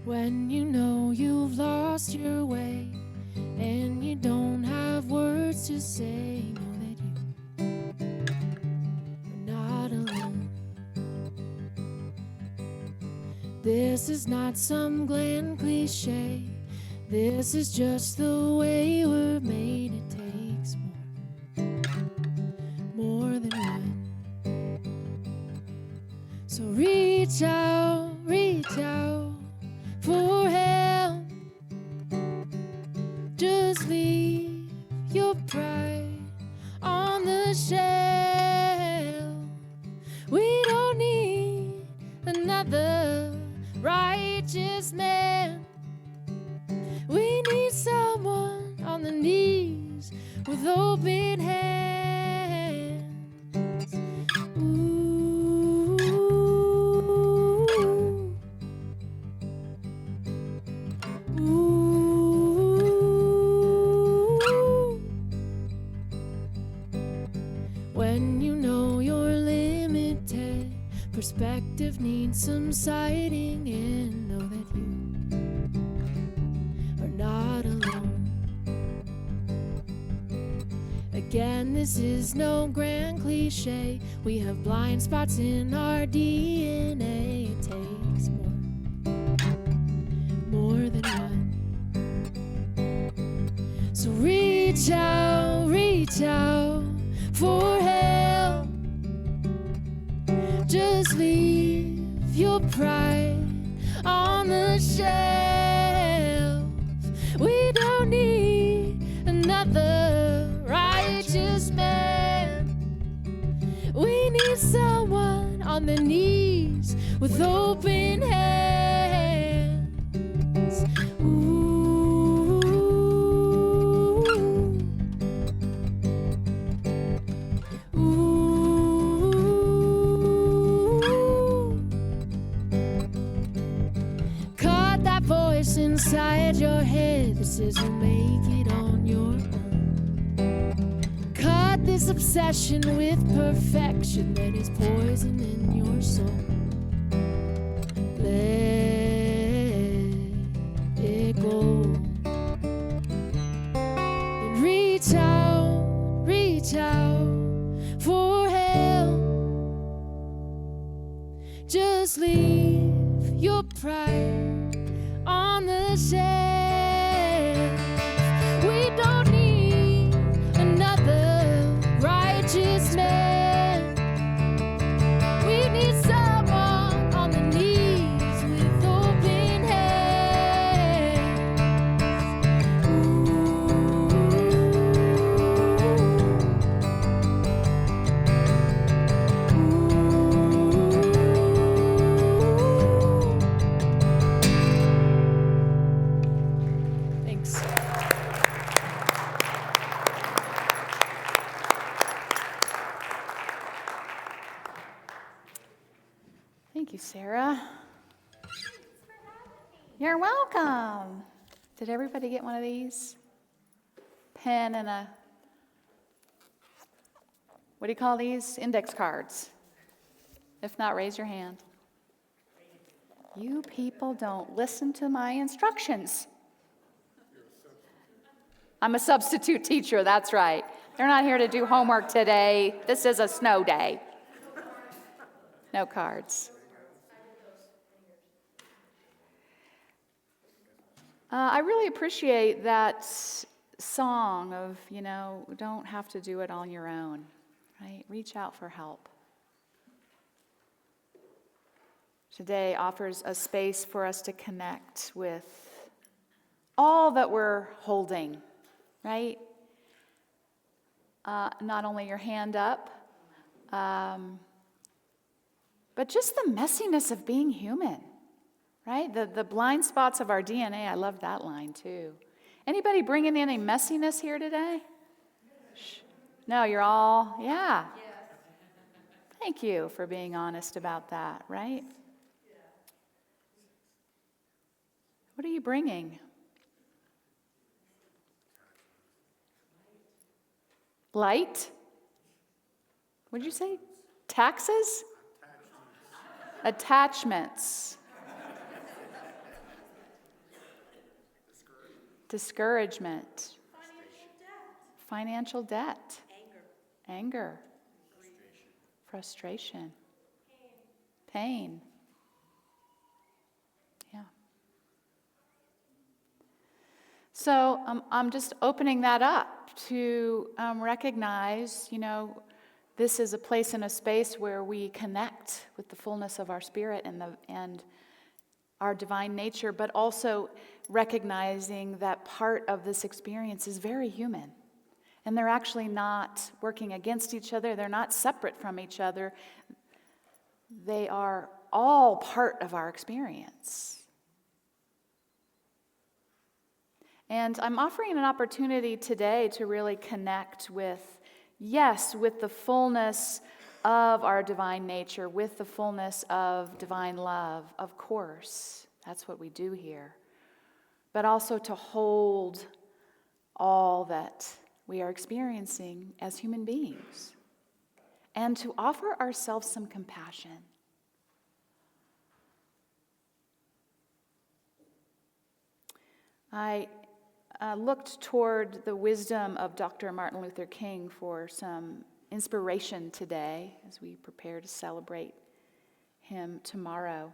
When you know you've lost your way and you don't have words to say, know that you are not alone. This is not some grand cliche. This is just the way we're made. It takes more than one. So reach out for help. Just leave your pride on the shelf. We don't need another righteous man. We need someone on the knees with open hands. Ooh. Ooh. When you know you're limited, perspective needs some sighting in. Know that you are not alone. Again, this is no grand cliche. We have blind spots in our DNA. It takes more than one. So reach out for help. Just leave your pride on the shelf. We don't need another righteous man. We need someone on the knees with open hands. Ooh. Cut that voice inside your head that says you'll make it on your own. Cut this obsession with perfection that is poison in your soul. Let it go. And reach out for help. Just leave your pride on the shelf. We don't need another righteous man. We need someone on the knees with open hands. Thanks. Thank you, Sarah. You're welcome. Did everybody get one of these? Pen and a, what do you call these? Index cards. If not, raise your hand. You people don't listen to my instructions. I'm a substitute teacher, that's right. They're not here to do homework today. This is a snow day. No cards. I really appreciate that song of, don't have to do it on your own, right? Reach out for help. Today offers a space for us to connect with all that we're holding, right? Not only your hand up, but just the messiness of being human, right? The blind spots of our DNA. I love that line too. Anybody bringing in a messiness here today? No, you're all, yeah. Thank you for being honest about that, right? What are you bringing? Light? What did you say? Taxes? Attachments. discouragement, Financial debt. financial debt, anger, Frustration. frustration, pain. Yeah. So I'm just opening that up to recognize, this is a place and a space where we connect with the fullness of our spirit and our divine nature, but also recognizing that part of this experience is very human. And they're actually not working against each other. They're not separate from each other. They are all part of our experience. And I'm offering an opportunity today to really connect with the fullness of our divine nature, with the fullness of divine love. Of course, that's what we do here. But also to hold all that we are experiencing as human beings. And to offer ourselves some compassion. I looked toward the wisdom of Dr. Martin Luther King for some inspiration today as we prepare to celebrate him tomorrow.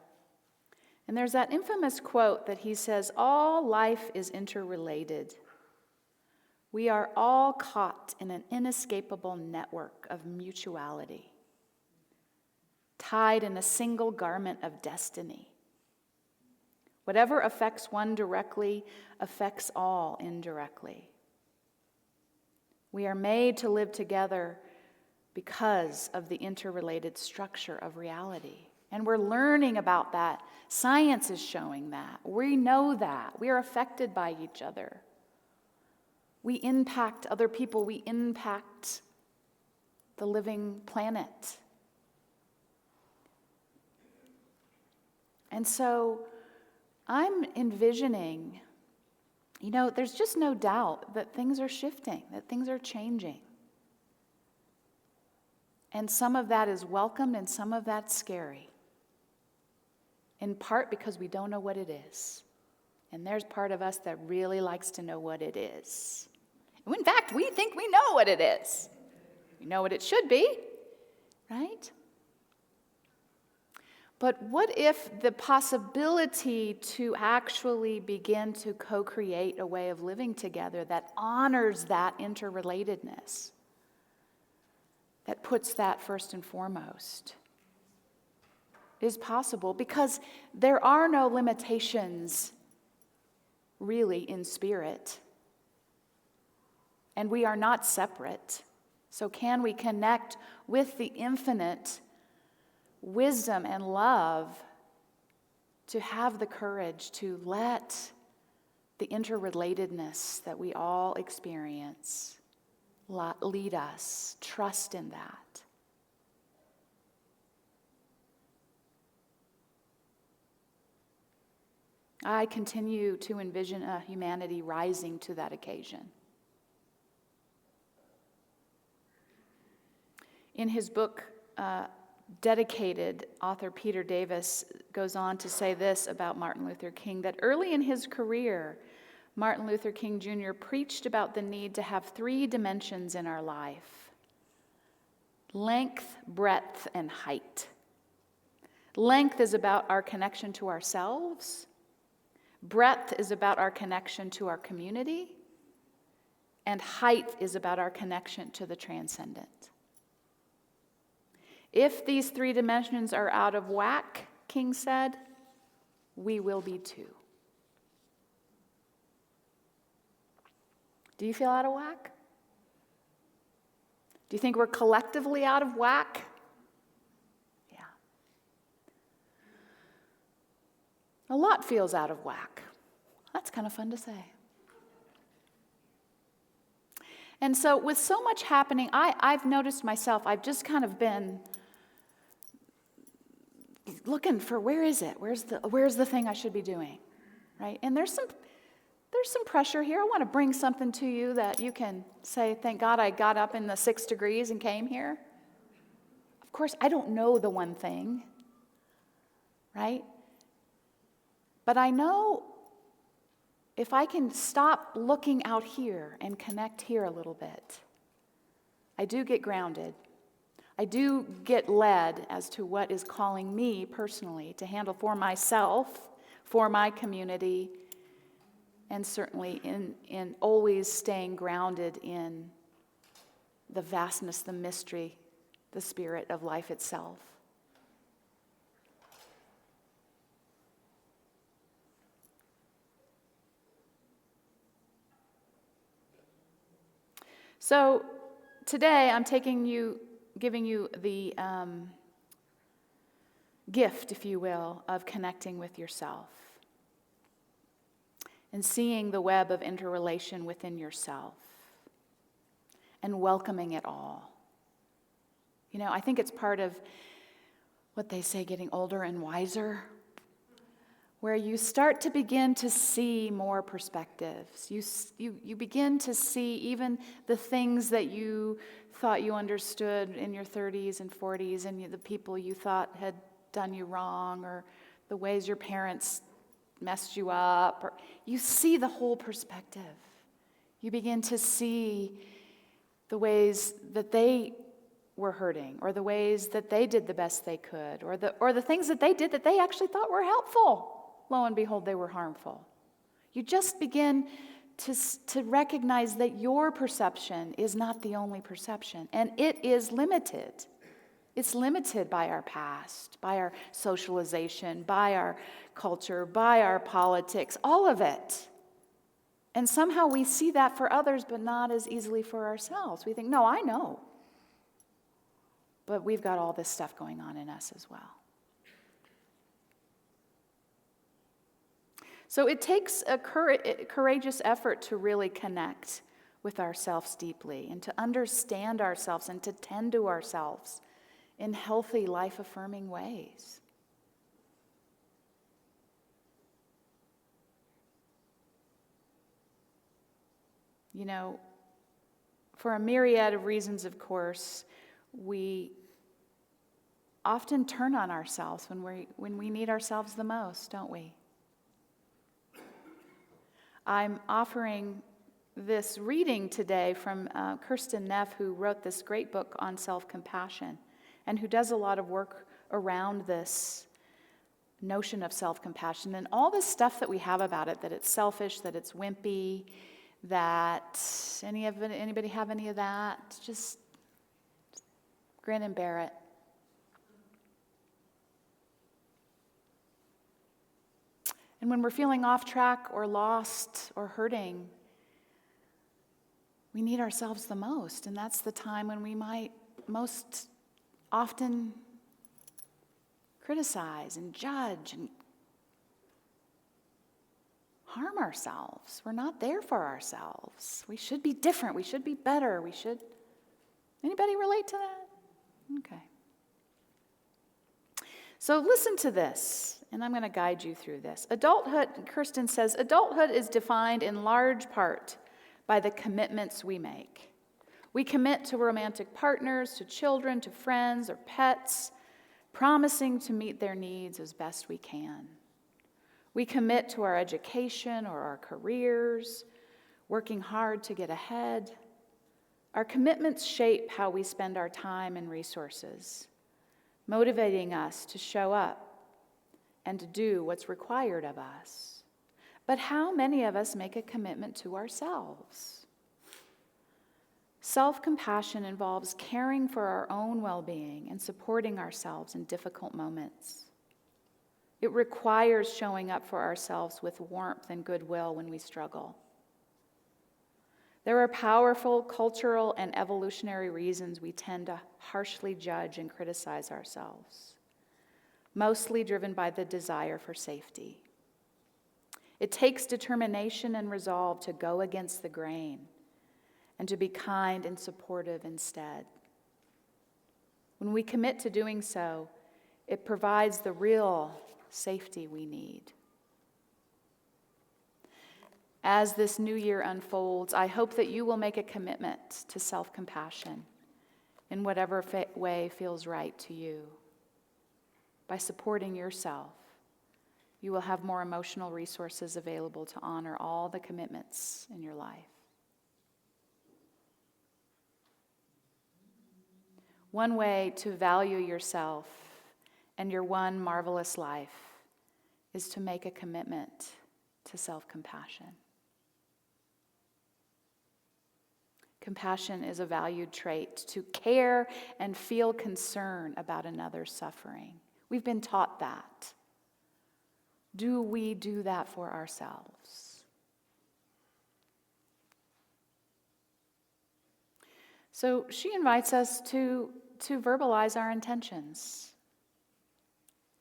And there's that infamous quote that he says, "All life is interrelated. We are all caught in an inescapable network of mutuality, tied in a single garment of destiny. Whatever affects one directly affects all indirectly. We are made to live together because of the interrelated structure of reality." And we're learning about that. Science is showing that. We know that. We are affected by each other. We impact other people. We impact the living planet. And so I'm envisioning, there's just no doubt that things are shifting, that things are changing. And some of that is welcomed and some of that's scary. In part because we don't know what it is. And there's part of us that really likes to know what it is. In fact, we think we know what it is. We know what it should be, right? But what if the possibility to actually begin to co-create a way of living together that honors that interrelatedness, that puts that first and foremost, is possible? Because there are no limitations really in spirit. And we are not separate. So can we connect with the infinite wisdom and love to have the courage to let the interrelatedness that we all experience lead us, trust in that? I continue to envision a humanity rising to that occasion. In his book, Dedicated, author Peter Davis goes on to say this about Martin Luther King, that early in his career, Martin Luther King Jr. preached about the need to have 3 dimensions in our life: length, breadth, and height. Length is about our connection to ourselves. Breadth is about our connection to our community. And height is about our connection to the transcendent. If these 3 dimensions are out of whack, King said, we will be too. Do you feel out of whack? Do you think we're collectively out of whack? Yeah. A lot feels out of whack. That's kind of fun to say. And so with so much happening, I've noticed myself, I've just kind of been looking for where is it? Where's the thing I should be doing? Right? And there's some pressure here. I want to bring something to you that you can say, thank God I got up in the 6 degrees and came here. Of course, I don't know the one thing, right? But I know if I can stop looking out here and connect here a little bit, I do get grounded. I do get led as to what is calling me personally to handle for myself, for my community, and certainly in always staying grounded in the vastness, the mystery, the spirit of life itself. So today I'm giving you the gift, if you will, of connecting with yourself and seeing the web of interrelation within yourself and welcoming it all. You know, I think it's part of what they say, getting older and wiser, where you start to begin to see more perspectives. You begin to see even the things that you thought you understood in your 30s and 40s, and the people you thought had done you wrong, or the ways your parents messed you up. Or you see the whole perspective. You begin to see the ways that they were hurting, or the ways that they did the best they could, or the things that they did that they actually thought were helpful. Lo and behold, they were harmful. You just begin to recognize that your perception is not the only perception, and it is limited. It's limited by our past, by our socialization, by our culture, by our politics, all of it. And somehow we see that for others, but not as easily for ourselves. We think, no, I know. But we've got all this stuff going on in us as well. So it takes a courageous effort to really connect with ourselves deeply and to understand ourselves and to tend to ourselves in healthy, life-affirming ways. You know, for a myriad of reasons, of course, we often turn on ourselves when we need ourselves the most, don't we? I'm offering this reading today from Kirsten Neff, who wrote this great book on self-compassion and who does a lot of work around this notion of self-compassion and all the stuff that we have about it, that it's selfish, that it's wimpy, that anybody have any of that? Just grin and bear it. And when we're feeling off track or lost or hurting, we need ourselves the most. And that's the time when we might most often criticize and judge and harm ourselves. We're not there for ourselves. We should be different. We should be better. Anybody relate to that? Okay. So listen to this, and I'm going to guide you through this. Kirsten says, adulthood is defined in large part by the commitments we make. We commit to romantic partners, to children, to friends or pets, promising to meet their needs as best we can. We commit to our education or our careers, working hard to get ahead. Our commitments shape how we spend our time and resources, motivating us to show up and to do what's required of us. But how many of us make a commitment to ourselves? Self-compassion involves caring for our own well-being and supporting ourselves in difficult moments. It requires showing up for ourselves with warmth and goodwill when we struggle. There are powerful cultural and evolutionary reasons we tend to harshly judge and criticize ourselves, mostly driven by the desire for safety. It takes determination and resolve to go against the grain and to be kind and supportive instead. When we commit to doing so, it provides the real safety we need. As this new year unfolds, I hope that you will make a commitment to self-compassion in whatever way feels right to you, by supporting yourself You will have more emotional resources available to honor all the commitments in your life. One way to value yourself and your one marvelous life is to make a commitment to self-compassion. Compassion is a valued trait, to care and feel concern about another's suffering. We've been taught that. Do we do that for ourselves? So she invites us to verbalize our intentions.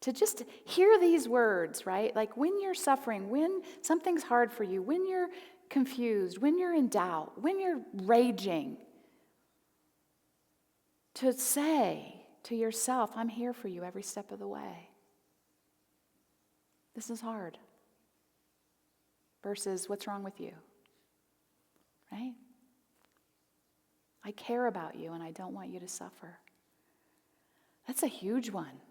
To just hear these words, right? Like when you're suffering, when something's hard for you, when you're confused, when you're in doubt, when you're raging, to say to yourself, I'm here for you every step of the way. This is hard. Versus, what's wrong with you? Right? I care about you and I don't want you to suffer. That's a huge one.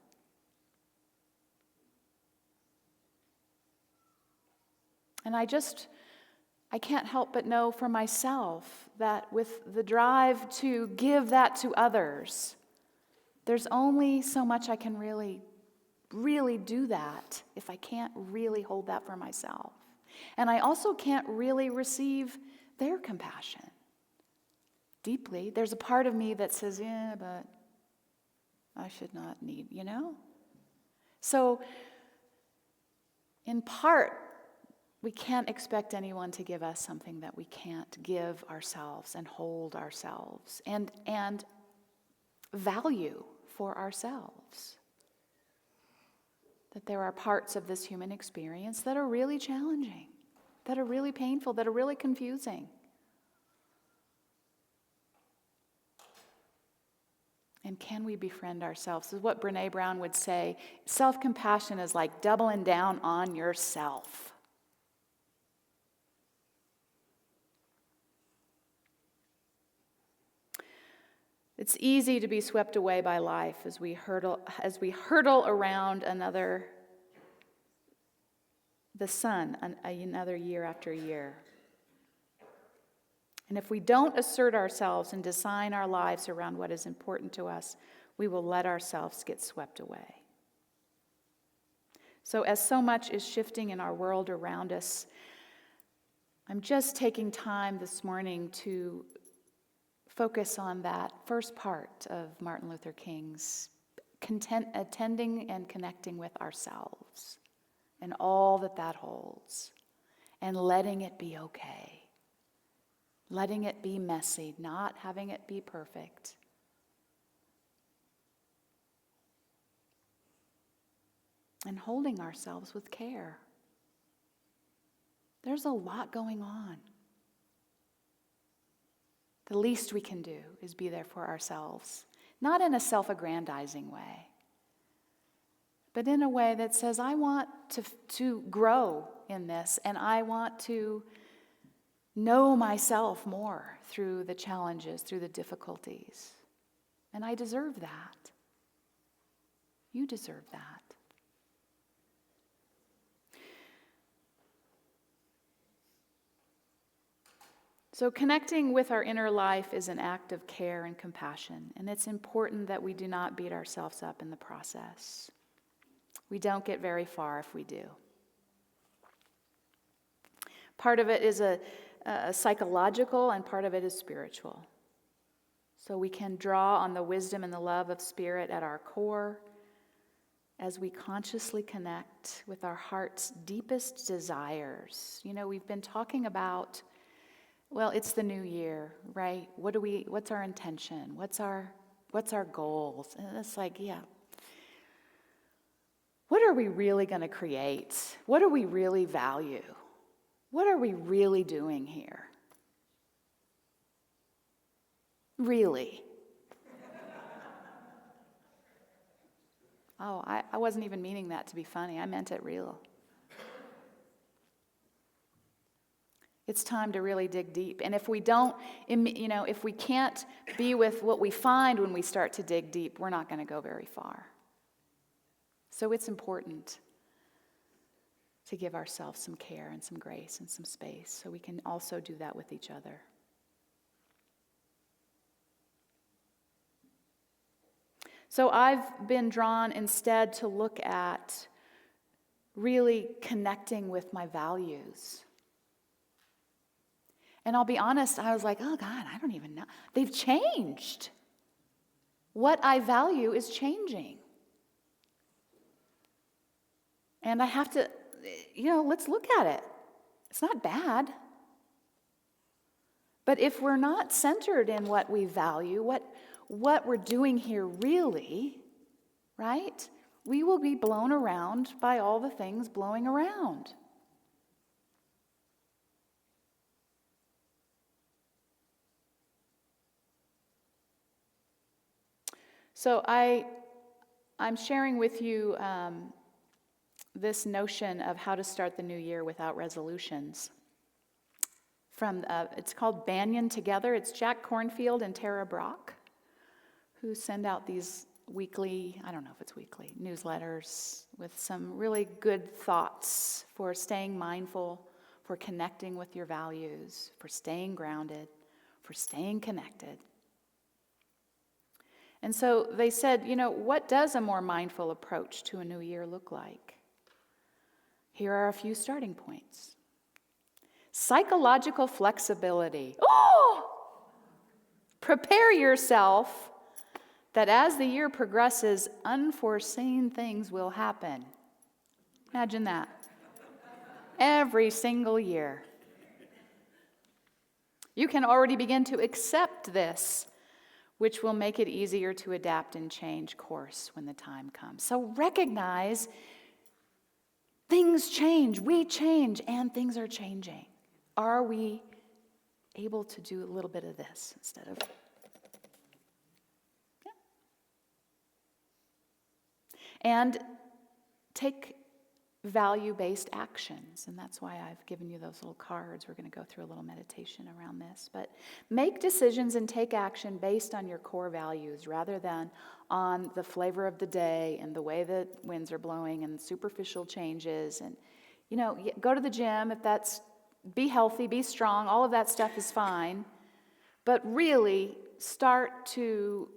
And I can't help but know for myself that with the drive to give that to others, there's only so much I can really do that if I can't really hold that for myself. And I also can't really receive their compassion deeply. There's a part of me that says, yeah, but I should not need, So, in part, we can't expect anyone to give us something that we can't give ourselves and hold ourselves and value for ourselves. That there are parts of this human experience that are really challenging, that are really painful, that are really confusing. And can we befriend ourselves? This is what Brene Brown would say. Self-compassion is like doubling down on yourself. It's easy to be swept away by life as we hurtle around the sun another year after year. And if we don't assert ourselves and design our lives around what is important to us, we will let ourselves get swept away. So as so much is shifting in our world around us, I'm just taking time this morning to focus on that first part of Martin Luther King's attending and connecting with ourselves and all that holds, and letting it be okay. Letting it be messy, not having it be perfect. And holding ourselves with care. There's a lot going on. The least we can do is be there for ourselves, not in a self-aggrandizing way, but in a way that says, I want to grow in this, and I want to know myself more through the challenges, through the difficulties. And I deserve that. You deserve that. So connecting with our inner life is an act of care and compassion, and it's important that we do not beat ourselves up in the process. We don't get very far if we do. Part of it is a psychological, and part of it is spiritual. So we can draw on the wisdom and the love of Spirit at our core as we consciously connect with our heart's deepest desires. We've been talking about, well, it's the new year, right? What's our intention? What's our goals? And it's like, yeah. What are we really going to create? What do we really value? What are we really doing here? Really? Oh, I wasn't even meaning that to be funny. I meant it real. It's time to really dig deep. And if we don't, if we can't be with what we find when we start to dig deep, we're not going to go very far. So it's important. to give ourselves some care and some grace and some space so we can also do that with each other. So I've been drawn instead to look at really connecting with my values. And I'll be honest, I was like, oh God, I don't even know. They've changed. What I value is changing. And I have to, let's look at it. It's not bad. But if we're not centered in what we value, what we're doing here really, right? We will be blown around by all the things blowing around. So I'm sharing with you this notion of how to start the new year without resolutions. It's called Banyan Together. It's Jack Cornfield and Tara Brock who send out these weekly, I don't know if it's weekly, newsletters with some really good thoughts for staying mindful, for connecting with your values, for staying grounded, for staying connected. And so they said, what does a more mindful approach to a new year look like? Here are a few starting points. Psychological flexibility. Oh! Prepare yourself that as the year progresses, unforeseen things will happen. Imagine that. Every single year. You can already begin to accept this, which will make it easier to adapt and change course when the time comes. So recognize things change, we change, and things are changing. Are we able to do a little bit of this instead of... Yeah. And take value-based actions, and that's why I've given you those little cards. We're going to go through a little meditation around this, but make decisions and take action based on your core values rather than on the flavor of the day and the way the winds are blowing and superficial changes. And go to the gym if that's, be healthy, be strong, all of that stuff is fine, but really start to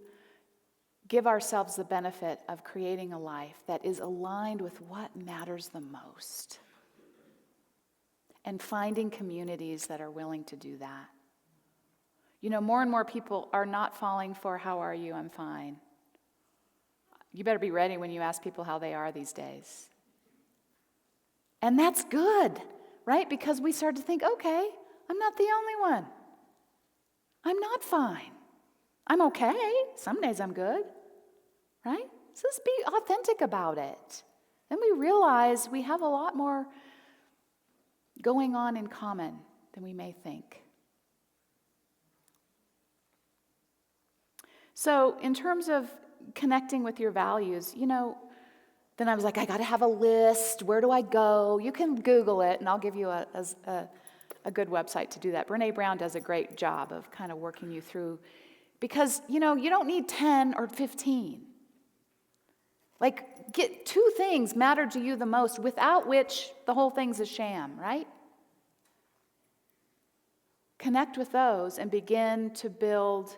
give ourselves the benefit of creating a life that is aligned with what matters the most. And finding communities that are willing to do that. More and more people are not falling for, how are you? I'm fine. You better be ready when you ask people how they are these days. And that's good, right? Because we start to think, okay, I'm not the only one. I'm not fine. I'm okay. Some days I'm good. Right? So let's be authentic about it. Then we realize we have a lot more going on in common than we may think. So in terms of connecting with your values, then I was like, I got to have a list. Where do I go? You can Google it, and I'll give you a good website to do that. Brene Brown does a great job of kind of working you through, because, you don't need 10 or 15. Get 2 things matter to you the most, without which the whole thing's a sham, right? Connect with those and begin to build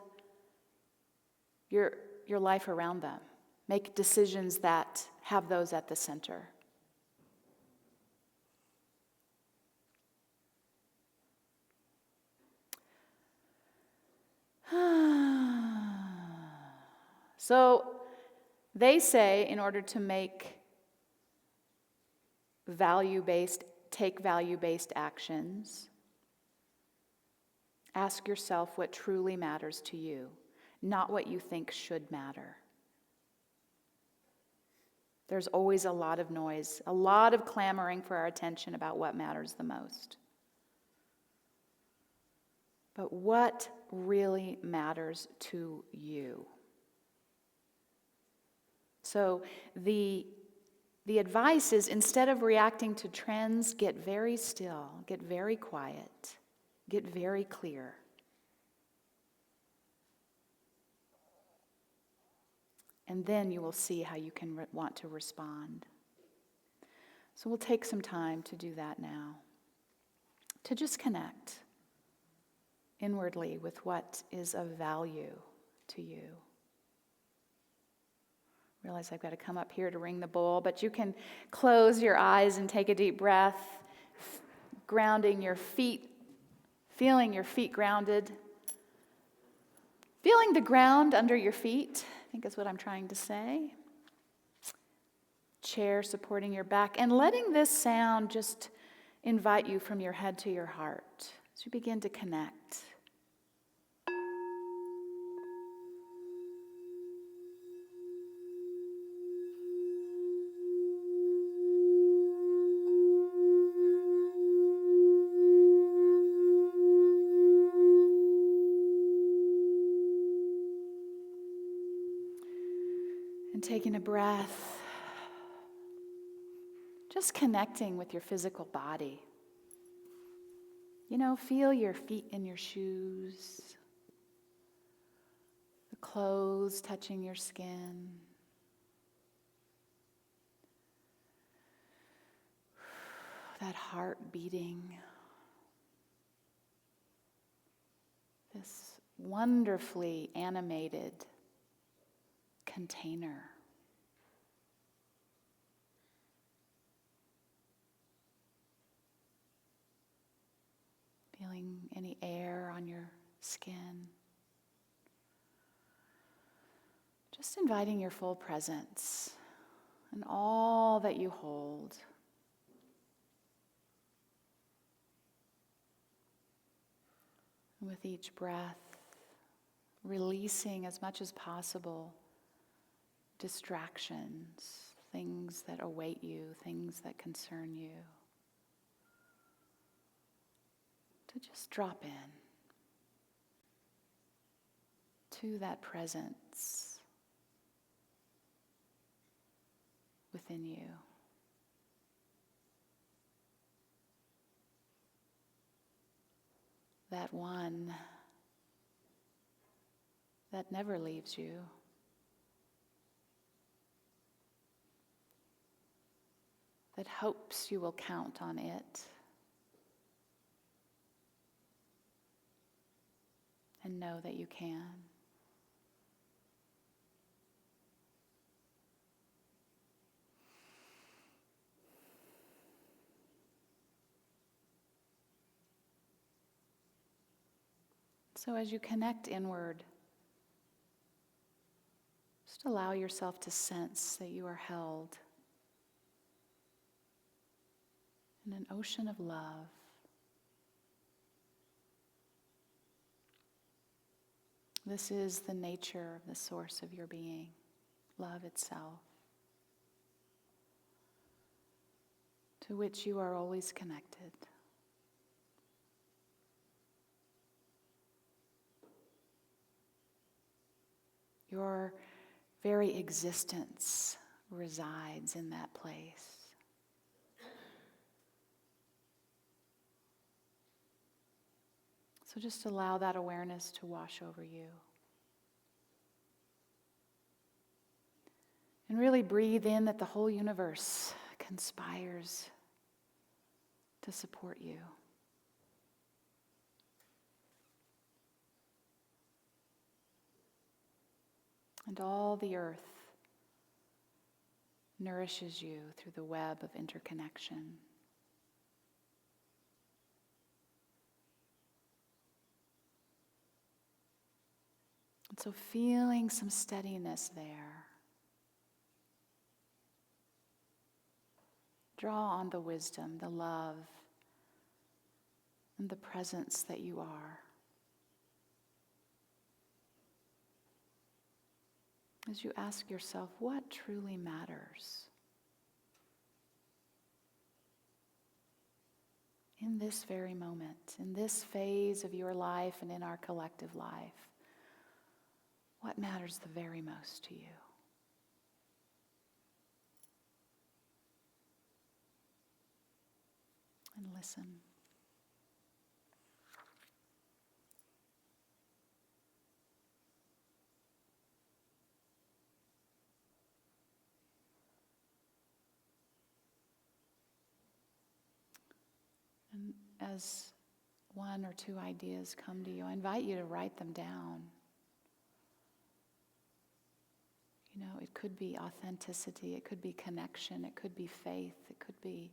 your life around them. Make decisions that have those at the center. So, they say in order to take value-based actions, ask yourself what truly matters to you, not what you think should matter. There's always a lot of noise, a lot of clamoring for our attention about what matters the most. But what really matters to you? So the advice is, instead of reacting to trends, get very still, get very quiet, get very clear. And then you will see how you can want to respond. So we'll take some time to do that now, to just connect inwardly with what is of value to you. Realize I've got to come up here to ring the bowl, but you can close your eyes and take a deep breath, grounding your feet, feeling your feet grounded, feeling the ground under your feet, I think is what I'm trying to say. Chair supporting your back, and letting this sound just invite you from your head to your heart as you begin to connect. And taking a breath, just connecting with your physical body. You know, feel your feet in your shoes, the clothes touching your skin. That heart beating. This wonderfully animated container. Feeling any air on your skin. Just inviting your full presence and all that you hold. And with each breath, releasing as much as possible distractions, things that await you, things that concern you. To just drop in to that presence within you. That one that never leaves you. That hopes you will count on it. And know that you can. So as you connect inward, just allow yourself to sense that you are held in an ocean of love. This is the nature of the source of your being, love itself, to which you are always connected. Your very existence resides in that place. So just allow that awareness to wash over you. And really breathe in that the whole universe conspires to support you. And all the earth nourishes you through the web of interconnection. And so feeling some steadiness there. Draw on the wisdom, the love, and the presence that you are. As you ask yourself, what truly matters? In this very moment, in this phase of your life and in our collective life, what matters the very most to you? And listen. And as one or two ideas come to you, I invite you to write them down. You know, it could be authenticity, it could be connection, it could be faith, it could be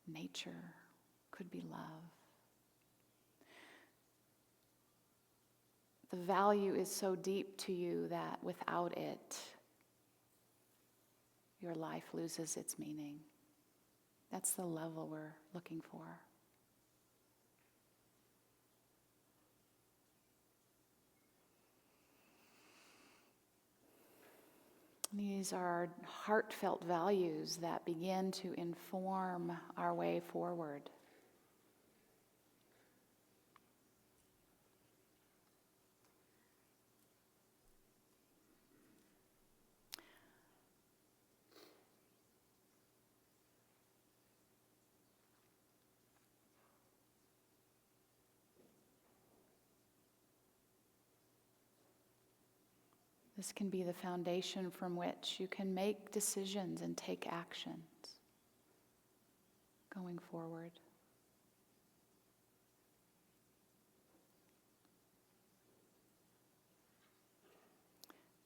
nature, it could be love. The value is so deep to you that without it, your life loses its meaning. That's the level we're looking for. These are heartfelt values that begin to inform our way forward. This can be the foundation from which you can make decisions and take actions going forward.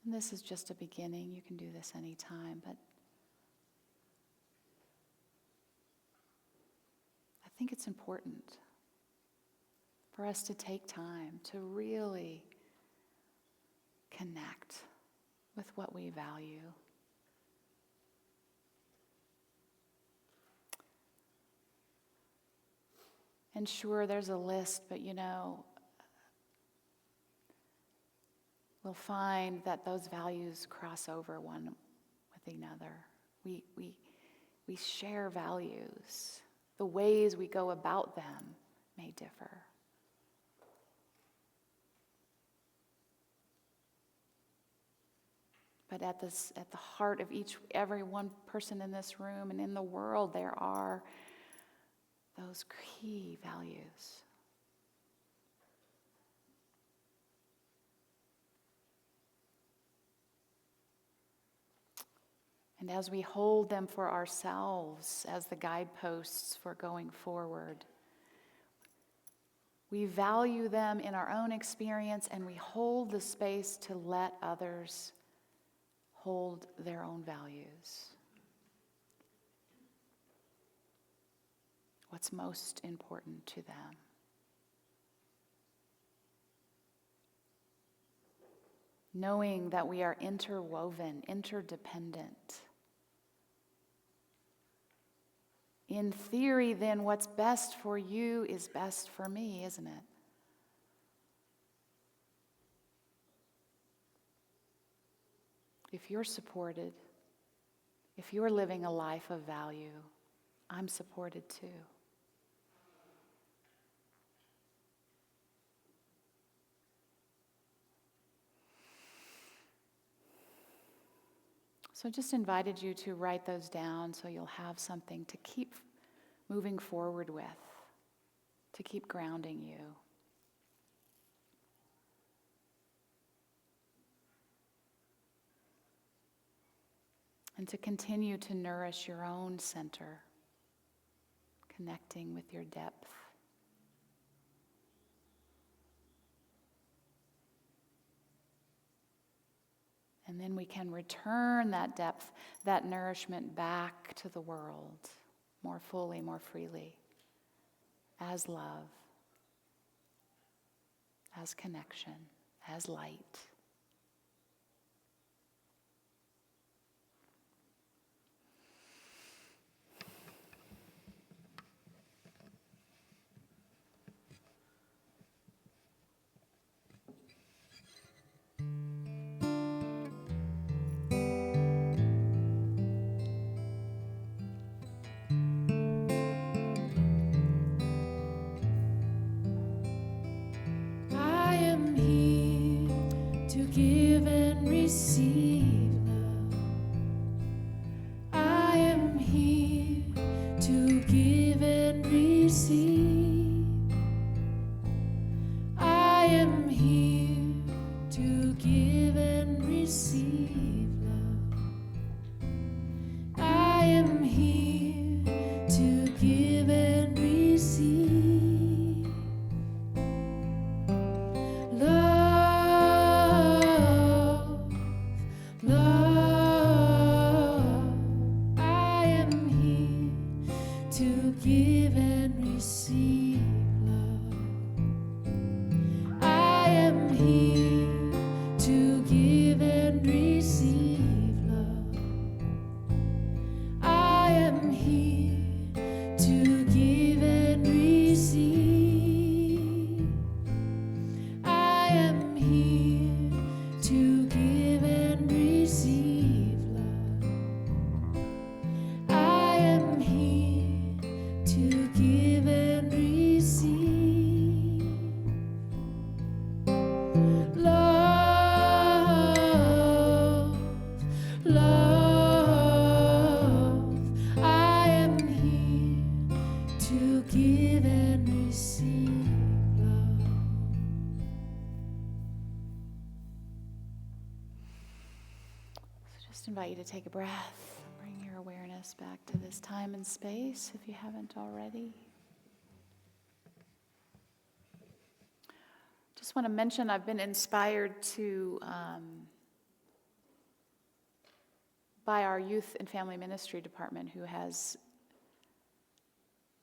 And this is just a beginning. You can do this anytime, but I think it's important for us to take time to really connect with what we value. And sure, there's a list, but you know, we'll find that those values cross over one with another. We share values. The ways we go about them may differ. But at the heart of every one person in this room and in the world, there are those key values. And as we hold them for ourselves as the guideposts for going forward, we value them in our own experience, and we hold the space to let others hold their own values. What's most important to them. Knowing that we are interwoven, interdependent. In theory, then, what's best for you is best for me, isn't it? If you're supported, if you're living a life of value, I'm supported too. So just invited you to write those down so you'll have something to keep moving forward with, to keep grounding you. And to continue to nourish your own center, connecting with your depth. And then we can return that depth, that nourishment back to the world more fully, more freely, as love, as connection, as light. I am here love. I am here to give and receive love. So just invite you to take a breath. Bring your awareness back to this time and space if you haven't already. Just want to mention I've been inspired to by our Youth and Family Ministry Department, who has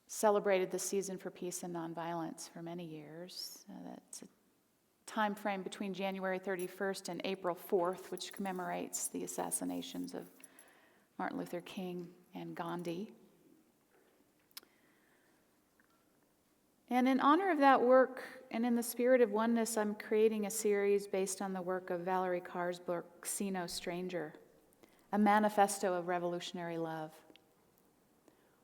celebrated the Season for Peace and Nonviolence for many years. That's a time frame between January 31st and April 4th, which commemorates the assassinations of Martin Luther King and Gandhi. And in honor of that work, and in the spirit of oneness, I'm creating a series based on the work of Valerie Carr's book, See No Stranger, a manifesto of revolutionary love,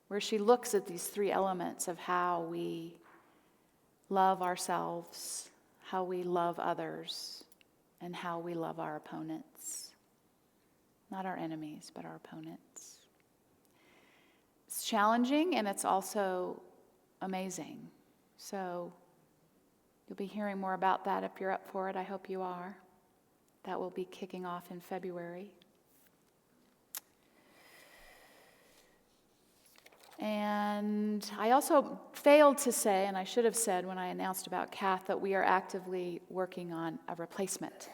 where she looks at these three elements of how we love ourselves, how we love others, and how we love our opponents. Not our enemies, but our opponents. It's challenging, and it's also amazing. So you'll be hearing more about that if you're up for it. I hope you are. That will be kicking off in February. And I also failed to say, and I should have said when I announced about Kath, that we are actively working on a replacement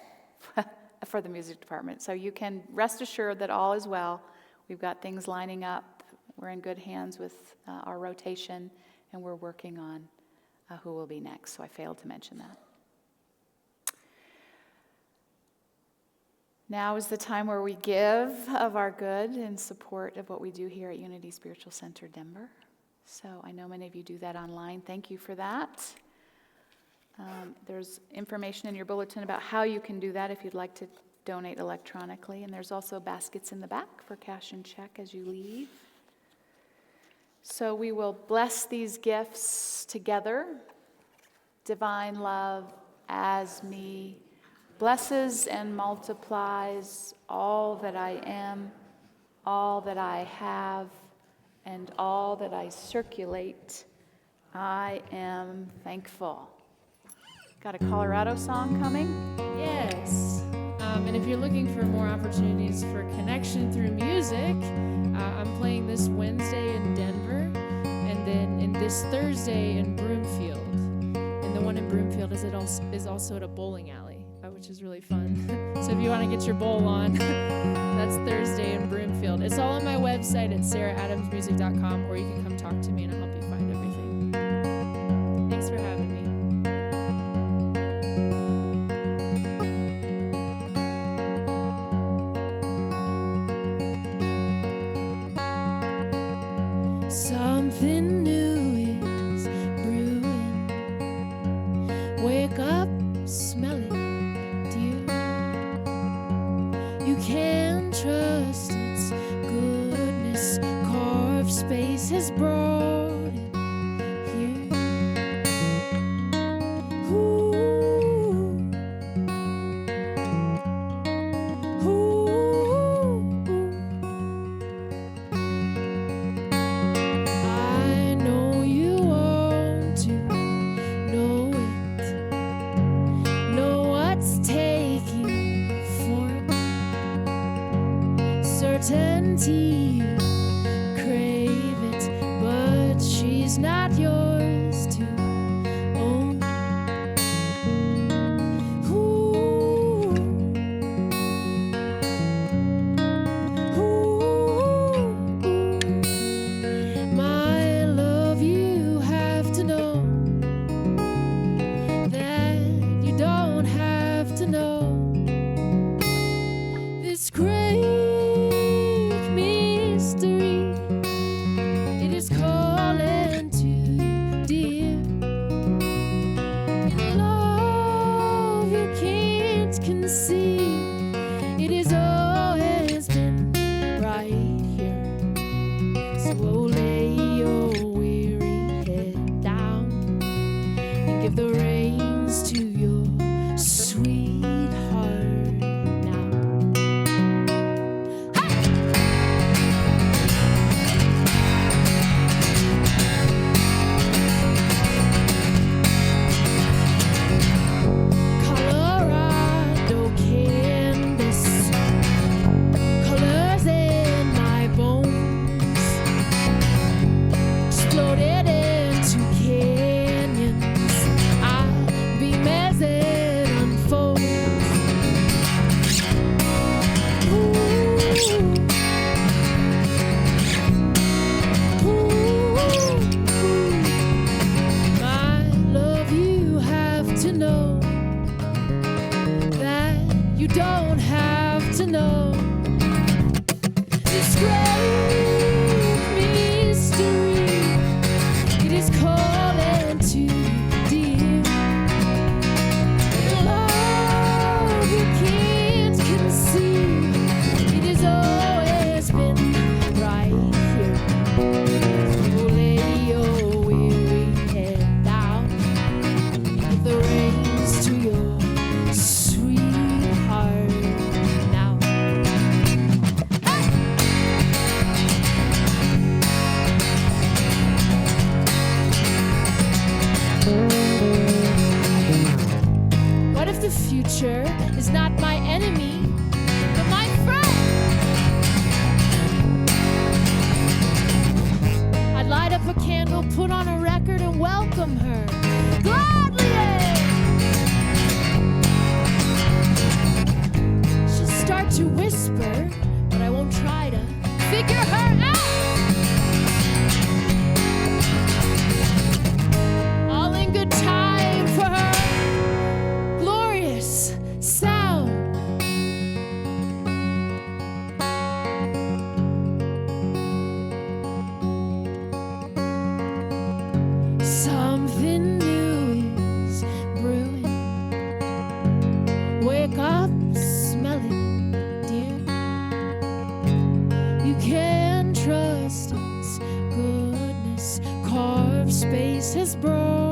for the music department. So you can rest assured that all is well. We've got things lining up. We're in good hands with our rotation, and we're working on who will be next. So I failed to mention that. Now is the time where we give of our good in support of what we do here at Unity Spiritual Center Denver. So I know many of you do that online. Thank you for that. There's information in your bulletin about how you can do that if you'd like to donate electronically. And there's also baskets in the back for cash and check as you leave. So we will bless these gifts together. Divine love as me blesses and multiplies all that I am, all that I have, and all that I circulate. I am thankful. Got a Colorado song coming? Yes. And if you're looking for more opportunities for connection through music, I'm playing this Wednesday in Denver, and then this Thursday in Broomfield. And the one in Broomfield is also at a bowling alley, which is really fun. So if you want to get your bowl on, that's Thursday in Broomfield. It's all on my website at saraadamsmusic.com, or you can come talk to me and I'll help you find everything. Thanks for having me. Something new is brewing. Wake up, smell it, dear. You can trust its goodness. Carved space has brought it here. Ooh. Ooh. I know you want to know it, know what's taking form. Certainty, you crave it, but she's not yours to own. Ooh. Ooh. My love, you have to know that you don't have to know. This great mystery, it is calling to you, welcome her gladly. She'll start to whisper, but I won't try to figure her out. All in good time for her glorious sound. Something new is brewing. Wake up, smell it, dear. You can trust its goodness. Carved space has brought